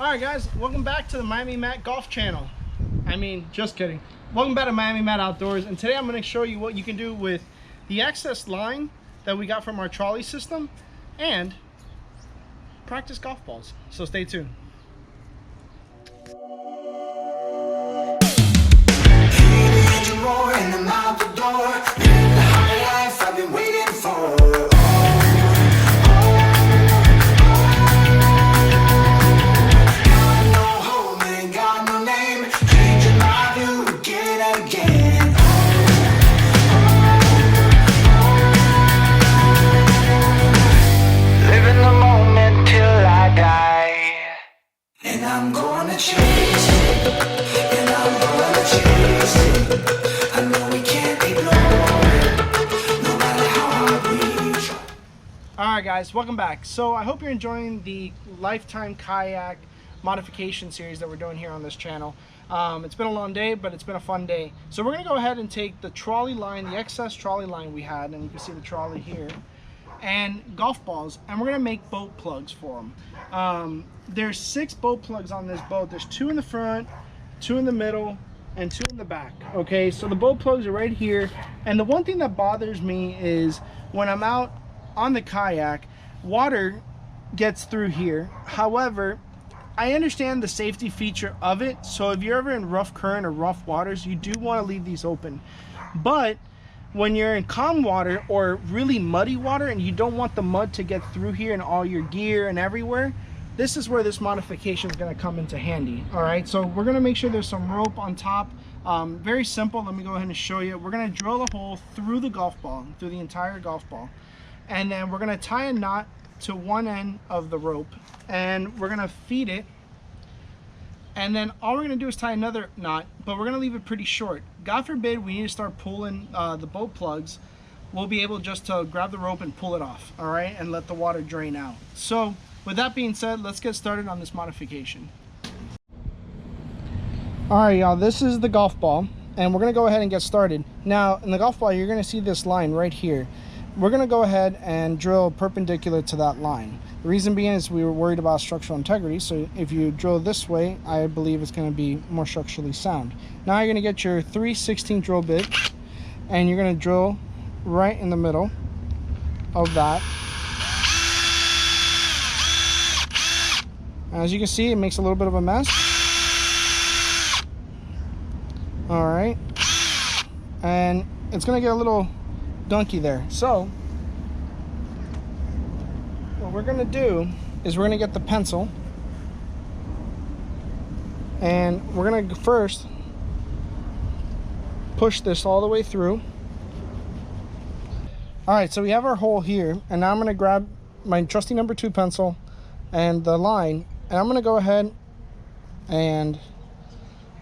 Alright guys, welcome back to the Miami Matt Golf Channel. Just kidding. Welcome back to Miami Matt Outdoors, and today I'm going to show you what you can do with the excess line that we got from our trolley system and practice golf balls. So stay tuned. Alright guys, welcome back. So I hope you're enjoying the Lifetime Kayak modification series that we're doing here on this channel. It's been a long day, but it's been a fun day. So we're going to go ahead and take the trolley line, the excess trolley line we had, and you can see the trolley here, and golf balls, and we're going to make boat plugs for them. There's 6 boat plugs on this boat. There's 2 in the front, 2 in the middle, and 2 in the back. Okay, so the boat plugs are right here, and the one thing that bothers me is when I'm out on the kayak, water gets through here. However, I understand the safety feature of it, so if you're ever in rough current or rough waters, you do want to leave these open. But when you're in calm water or really muddy water and you don't want the mud to get through here and all your gear and everywhere, this is where this modification is going to come into handy. All right, so we're going to make sure there's some rope on top. Very simple. Let me go ahead and show you. We're going to drill a hole through the golf ball, through the entire golf ball, and then we're going to tie a knot to one end of the rope, and we're going to feed it, and then all we're going to do is tie another knot, but we're going to leave it pretty short. God forbid we need to start pulling the boat plugs, we'll be able just to grab the rope and pull it off, all right, and let the water drain out. So with that being said, let's get started on this modification. All right, y'all, this is the golf ball, and we're going to go ahead and get started. Now, in the golf ball, you're going to see this line right here. We're going to go ahead and drill perpendicular to that line. The reason being is we were worried about structural integrity, so if you drill this way, I believe it's going to be more structurally sound. Now you're going to get your 3/16 drill bit, and you're going to drill right in the middle of that. As you can see, it makes a little bit of a mess. All right, and it's going to get a little gunky there. So what we're going to do is we're going to get the pencil, and we're going to first push this all the way through. All right, so we have our hole here, and now I'm going to grab my trusty number 2 pencil and the line, and I'm going to go ahead and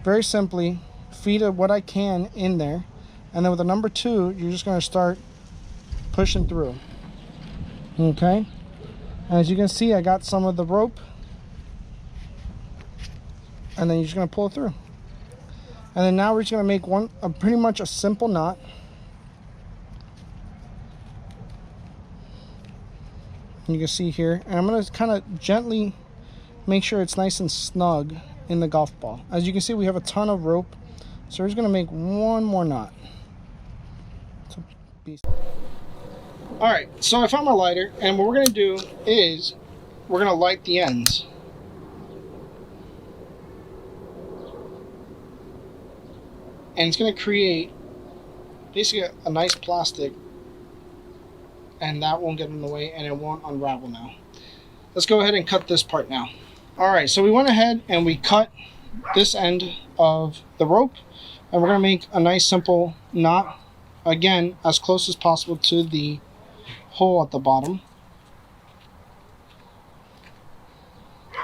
very simply feed what I can in there. And then with the number 2, you're just going to start pushing through. Okay? As you can see, I got some of the rope. And then you're just going to pull it through. And then now we're just going to make pretty much a simple knot. You can see here. And I'm going to kind of gently make sure it's nice and snug in the golf ball. As you can see, we have a ton of rope. So we're just going to make one more knot. Alright, so I found my lighter, and what we're going to do is we're going to light the ends. And it's going to create basically a nice plastic, and that won't get in the way and it won't unravel now. Let's go ahead and cut this part now. Alright, so we went ahead and we cut this end of the rope, and we're going to make a nice simple knot. Again, as close as possible to the hole at the bottom.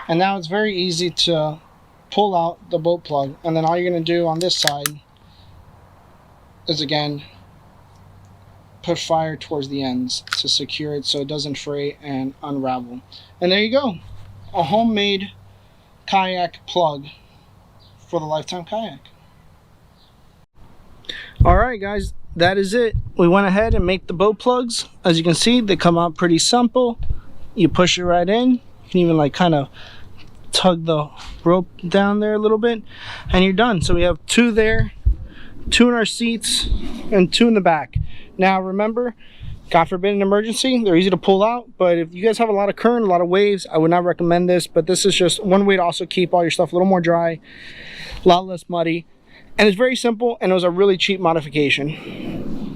And now it's very easy to pull out the boat plug, and then all you're going to do on this side is again put fire towards the ends to secure it so it doesn't fray and unravel. And there you go, a homemade kayak plug for the Lifetime Kayak. Alright guys, that is it. We went ahead and made the boat plugs. As you can see, they come out pretty simple. You push it right in. You can even like kind of tug the rope down there a little bit, and you're done. So we have 2 there, 2 in our seats, and 2 in the back. Now remember, God forbid an emergency, they're easy to pull out, but if you guys have a lot of current, a lot of waves, I would not recommend this. But this is just one way to also keep all your stuff a little more dry, a lot less muddy, and it's very simple, and it was a really cheap modification.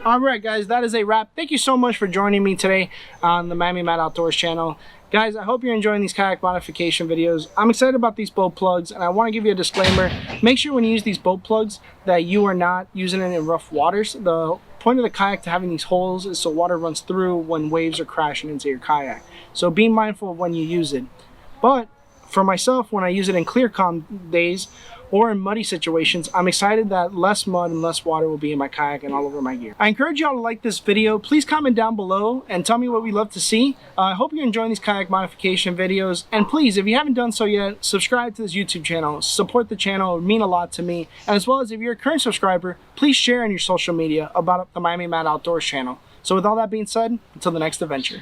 Alright guys, that is a wrap. Thank you so much for joining me today on the Miami Matt Outdoors channel. Guys, I hope you're enjoying these kayak modification videos. I'm excited about these boat plugs, and I want to give you a disclaimer. Make sure when you use these boat plugs that you are not using it in rough waters. The point of the kayak to having these holes is so water runs through when waves are crashing into your kayak. So be mindful of when you use it. But for myself, when I use it in clear, calm days or in muddy situations, I'm excited that less mud and less water will be in my kayak and all over my gear. I encourage y'all to like this video. Please comment down below and tell me what we'd love to see. I hope you're enjoying these kayak modification videos. And please, if you haven't done so yet, subscribe to this YouTube channel. Support the channel. It would mean a lot to me. And as well as if you're a current subscriber, please share on your social media about the Miami Matt Outdoors channel. So with all that being said, until the next adventure.